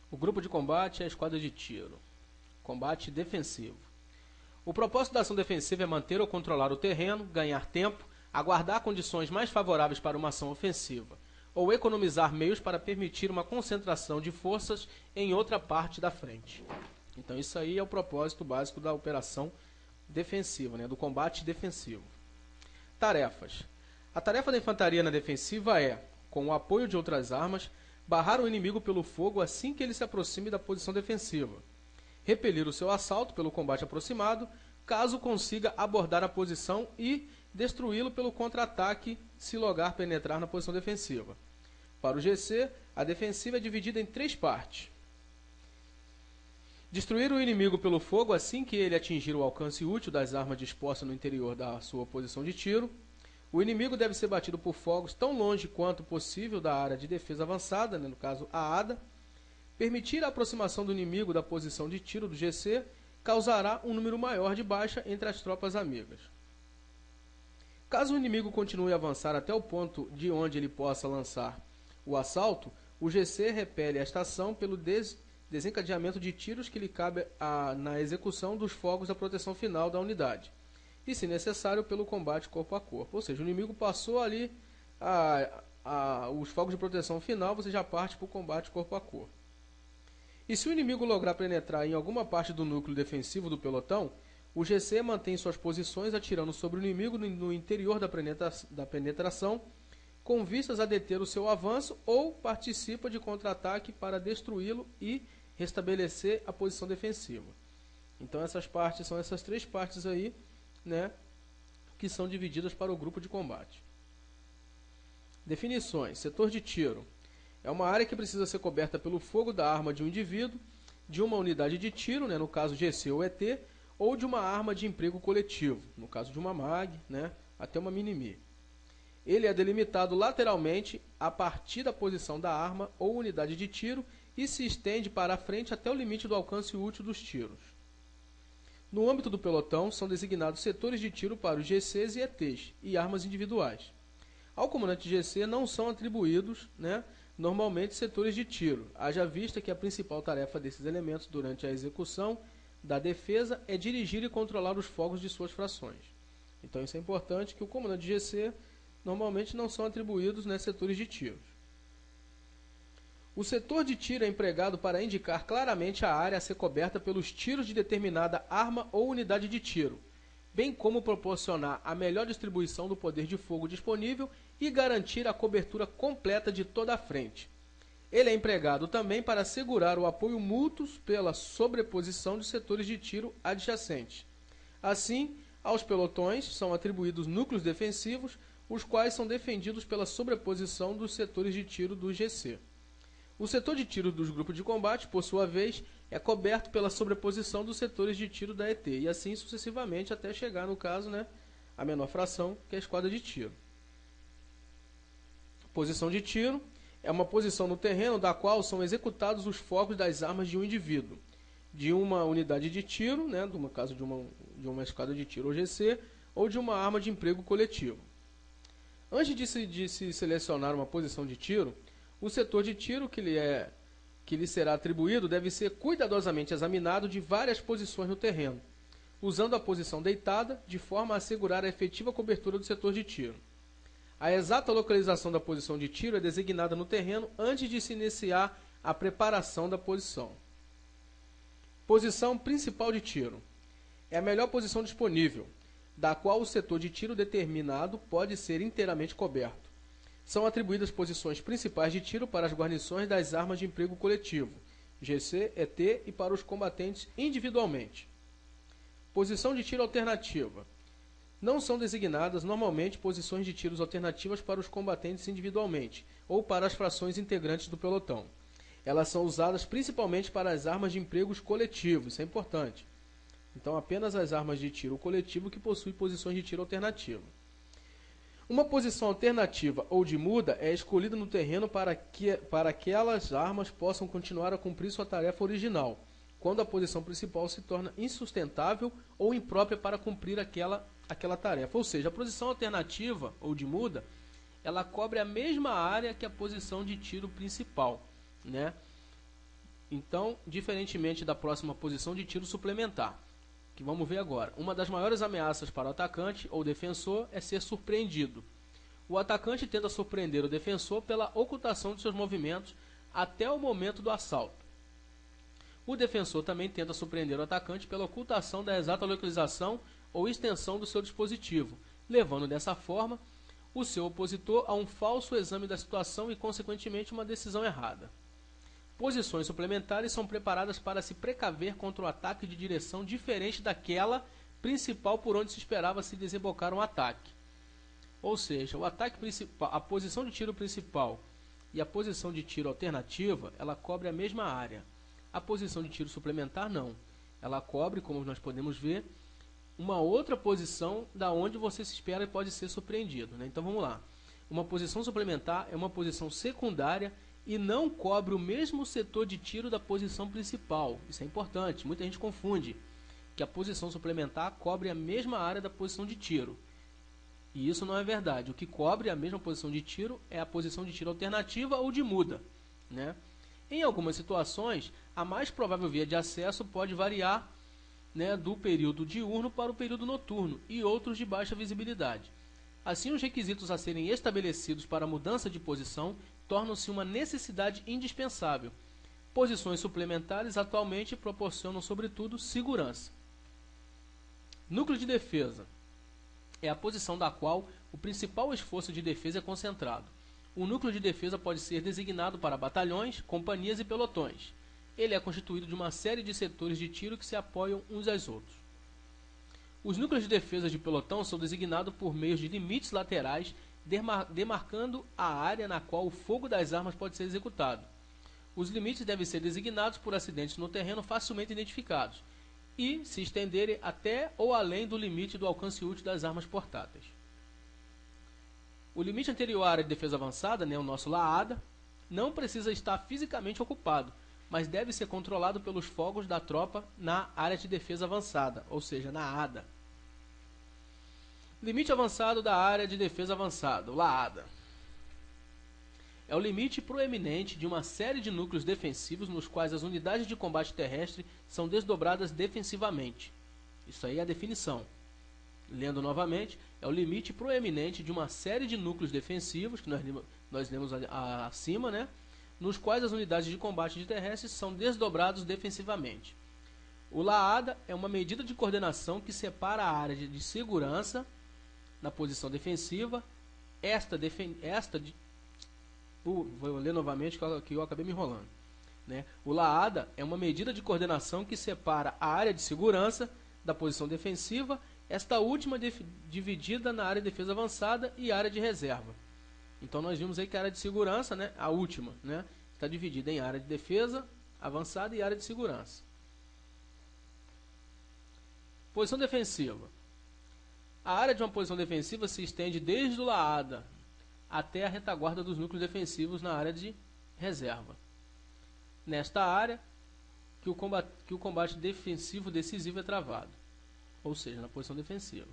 O grupo de combate é a esquadra de tiro. Combate defensivo. O propósito da ação defensiva é manter ou controlar o terreno, ganhar tempo, aguardar condições mais favoráveis para uma ação ofensiva, ou economizar meios para permitir uma concentração de forças em outra parte da frente. Então isso aí é o propósito básico da operação defensiva, do combate defensivo. Tarefas. A tarefa da infantaria na defensiva é, com o apoio de outras armas, barrar o inimigo pelo fogo assim que ele se aproxime da posição defensiva. Repelir o seu assalto pelo combate aproximado, caso consiga abordar a posição e destruí-lo pelo contra-ataque se lograr penetrar na posição defensiva. Para o GC, a defensiva é dividida em 3 partes. Destruir o inimigo pelo fogo assim que ele atingir o alcance útil das armas dispostas no interior da sua posição de tiro. O inimigo deve ser batido por fogos tão longe quanto possível da área de defesa avançada, no caso a ADA. Permitir a aproximação do inimigo da posição de tiro do GC causará um número maior de baixa entre as tropas amigas. Caso o inimigo continue a avançar até o ponto de onde ele possa lançar o assalto, o GC repele esta ação pelo desencadeamento de tiros que lhe cabe na execução dos fogos da proteção final da unidade, e, se necessário, pelo combate corpo a corpo. Ou seja, o inimigo passou ali os fogos de proteção final, você já parte para o combate corpo a corpo. E se o inimigo lograr penetrar em alguma parte do núcleo defensivo do pelotão, o GC mantém suas posições atirando sobre o inimigo no interior da penetração, com vistas a deter o seu avanço, ou participa de contra-ataque para destruí-lo e restabelecer a posição defensiva. Então essas partes são essas 3 partes aí, que são divididas para o grupo de combate. Definições. Setor de tiro. É uma área que precisa ser coberta pelo fogo da arma de um indivíduo, de uma unidade de tiro, no caso GC ou ET, ou de uma arma de emprego coletivo, no caso de uma MAG, até uma Mini-Me. Ele é delimitado lateralmente a partir da posição da arma ou unidade de tiro e se estende para a frente até o limite do alcance útil dos tiros. No âmbito do pelotão, são designados setores de tiro para os GCs e ETs e armas individuais. Ao comandante GC não são atribuídos, normalmente, setores de tiro, haja vista que a principal tarefa desses elementos durante a execução da defesa é dirigir e controlar os fogos de suas frações. Então isso é importante, que o comandante GC normalmente não são atribuídos setores de tiro. O setor de tiro é empregado para indicar claramente a área a ser coberta pelos tiros de determinada arma ou unidade de tiro, bem como proporcionar a melhor distribuição do poder de fogo disponível e garantir a cobertura completa de toda a frente. Ele é empregado também para assegurar o apoio mútuo pela sobreposição de setores de tiro adjacentes. Assim, aos pelotões são atribuídos núcleos defensivos, os quais são defendidos pela sobreposição dos setores de tiro do GC. O setor de tiro dos grupos de combate, por sua vez, é coberto pela sobreposição dos setores de tiro da ET, e assim sucessivamente até chegar, no caso, a menor fração, que é a esquadra de tiro. Posição de tiro é uma posição no terreno da qual são executados os fogos das armas de um indivíduo, de uma unidade de tiro, no caso de uma esquadra de tiro ou GC, ou de uma arma de emprego coletivo. Antes de se selecionar uma posição de tiro, o setor de tiro que lhe será atribuído deve ser cuidadosamente examinado de várias posições no terreno, usando a posição deitada, de forma a assegurar a efetiva cobertura do setor de tiro. A exata localização da posição de tiro é designada no terreno antes de se iniciar a preparação da posição. Posição principal de tiro. É a melhor posição disponível, da qual o setor de tiro determinado pode ser inteiramente coberto. São atribuídas posições principais de tiro para as guarnições das armas de emprego coletivo, GC, ET, e para os combatentes individualmente. Posição de tiro alternativa. Não são designadas normalmente posições de tiros alternativas para os combatentes individualmente ou para as frações integrantes do pelotão. Elas são usadas principalmente para as armas de empregos coletivos, isso é importante. Então apenas as armas de tiro coletivo que possuem posições de tiro alternativa. Uma posição alternativa ou de muda é escolhida no terreno para que aquelas armas possam continuar a cumprir sua tarefa original, quando a posição principal se torna insustentável ou imprópria para cumprir aquela tarefa. Ou seja, a posição alternativa ou de muda, ela cobre a mesma área que a posição de tiro principal, Então, diferentemente da próxima posição de tiro suplementar, que vamos ver agora, uma das maiores ameaças para o atacante ou defensor é ser surpreendido. O atacante tenta surpreender o defensor pela ocultação de seus movimentos até o momento do assalto. O defensor também tenta surpreender o atacante pela ocultação da exata localização ou extensão do seu dispositivo, levando dessa forma o seu opositor a um falso exame da situação e, consequentemente, uma decisão errada. Posições suplementares são preparadas para se precaver contra o ataque de direção diferente daquela principal por onde se esperava se desembocar um ataque. Ou seja, o ataque principal, a posição de tiro principal e a posição de tiro alternativa, ela cobre a mesma área. A posição de tiro suplementar não. Ela cobre, como nós podemos ver, uma outra posição da onde você se espera e pode ser surpreendido, né? Então vamos lá. Uma posição suplementar é uma posição secundária e não cobre o mesmo setor de tiro da posição principal. Isso é importante, muita gente confunde que a posição suplementar cobre a mesma área da posição de tiro. E isso não é verdade. O que cobre a mesma posição de tiro é a posição de tiro alternativa ou de muda, né? Em algumas situações, a mais provável via de acesso pode variar, né, do período diurno para o período noturno e outros de baixa visibilidade. Assim, os requisitos a serem estabelecidos para a mudança de posição tornam-se uma necessidade indispensável. Posições suplementares atualmente proporcionam, sobretudo, segurança. Núcleo de defesa é a posição da qual o principal esforço de defesa é concentrado. O núcleo de defesa pode ser designado para batalhões, companhias e pelotões. Ele é constituído de uma série de setores de tiro que se apoiam uns aos outros. Os núcleos de defesa de pelotão são designados por meio de limites laterais, demarcando a área na qual o fogo das armas pode ser executado. Os limites devem ser designados por acidentes no terreno facilmente identificados e se estenderem até ou além do limite do alcance útil das armas portáteis. O limite anterior à área de defesa avançada, né, o nosso LAADA, não precisa estar fisicamente ocupado, mas deve ser controlado pelos fogos da tropa na área de defesa avançada, ou seja, na ADA. Limite avançado da área de defesa avançada, o LAADA. É o limite proeminente de uma série de núcleos defensivos nos quais as unidades de combate terrestre são desdobradas defensivamente. Isso aí é a definição. Lendo novamente, é o limite proeminente de uma série de núcleos defensivos, que nós lemos acima, né, nos quais as unidades de combate de terrestres são desdobrados defensivamente. O LAADA é uma medida de coordenação que separa a área de segurança na posição defensiva. Vou ler novamente que eu acabei me enrolando, né? O LAADA é uma medida de coordenação que separa a área de segurança da posição defensiva, esta última dividida na área de defesa avançada e área de reserva. Então nós vimos aí que a área de segurança, né, a última, né, está dividida em área de defesa avançada e área de segurança. Posição defensiva. A área de uma posição defensiva se estende desde o LAADA até a retaguarda dos núcleos defensivos na área de reserva. Nesta área que o combate defensivo decisivo é travado, ou seja, na posição defensiva.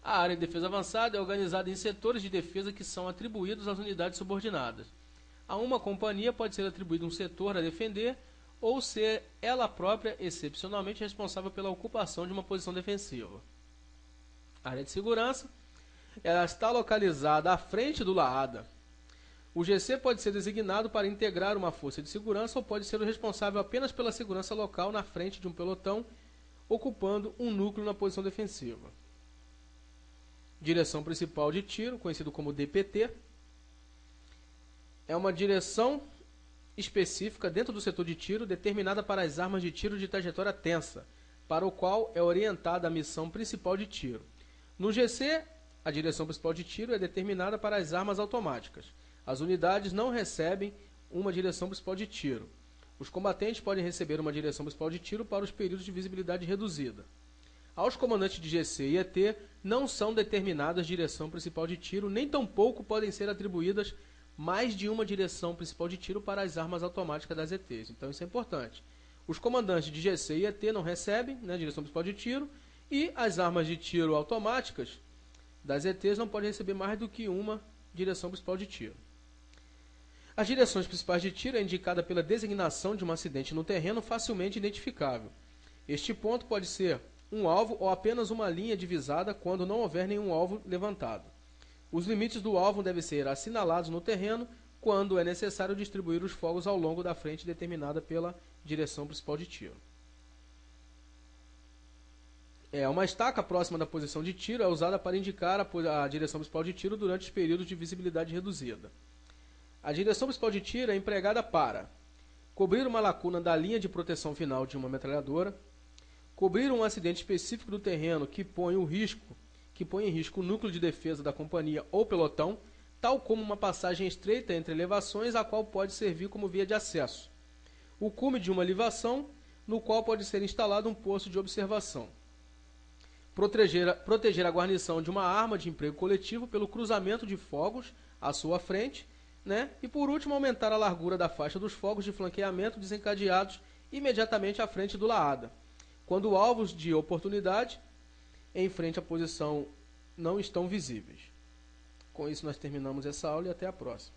A área de defesa avançada é organizada em setores de defesa que são atribuídos às unidades subordinadas. A uma companhia pode ser atribuído um setor a defender ou ser ela própria excepcionalmente responsável pela ocupação de uma posição defensiva. A área de segurança, ela está localizada à frente do LAADA. O GC pode ser designado para integrar uma força de segurança ou pode ser o responsável apenas pela segurança local na frente de um pelotão, ocupando um núcleo na posição defensiva. Direção principal de tiro, conhecido como DPT, é uma direção específica dentro do setor de tiro determinada para as armas de tiro de trajetória tensa, para o qual é orientada a missão principal de tiro. No GC, a direção principal de tiro é determinada para as armas automáticas. As unidades não recebem uma direção principal de tiro. Os combatentes podem receber uma direção principal de tiro para os períodos de visibilidade reduzida. Aos comandantes de GC e ET não são determinadas direção principal de tiro, nem tampouco podem ser atribuídas mais de uma direção principal de tiro para as armas automáticas das ETs. Então isso é importante. Os comandantes de GC e ET não recebem, né, direção principal de tiro, e as armas de tiro automáticas das ETs não podem receber mais do que uma direção principal de tiro. As direções principais de tiro é indicada pela designação de um acidente no terreno facilmente identificável. Este ponto pode ser um alvo ou apenas uma linha divisada quando não houver nenhum alvo levantado. Os limites do alvo devem ser assinalados no terreno quando é necessário distribuir os fogos ao longo da frente determinada pela direção principal de tiro. Uma estaca próxima da posição de tiro é usada para indicar a direção principal de tiro durante os períodos de visibilidade reduzida. A direção principal de tiro é empregada para cobrir uma lacuna da linha de proteção final de uma metralhadora, cobrir um acidente específico do terreno que põe em risco o núcleo de defesa da companhia ou pelotão, tal como uma passagem estreita entre elevações, a qual pode servir como via de acesso, o cume de uma livação, no qual pode ser instalado um posto de observação, proteger a guarnição de uma arma de emprego coletivo pelo cruzamento de fogos à sua frente, e por último aumentar a largura da faixa dos fogos de flanqueamento desencadeados imediatamente à frente do laada, quando alvos de oportunidade em frente à posição não estão visíveis. Com isso nós terminamos essa aula e até a próxima.